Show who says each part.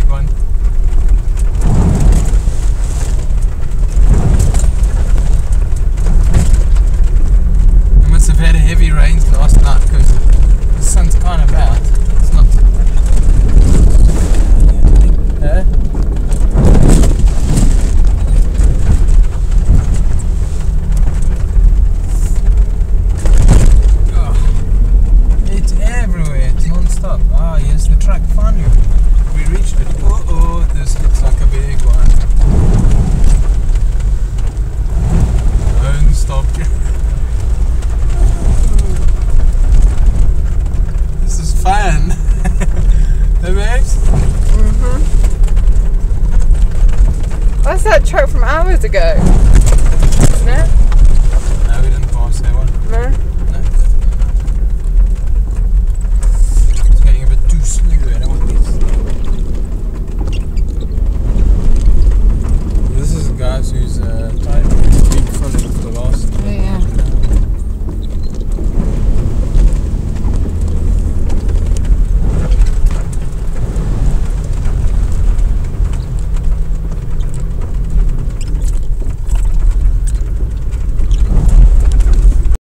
Speaker 1: big one. I must have had a heavy rains last night because the sun's kind of out. It's not. Huh? It's everywhere, it's non-stop. Ah, yes, the truck, finally. We reached it. Oh, this looks like a big one. Don't stop. This is fun. Hey, babes?
Speaker 2: That's that truck from hours ago.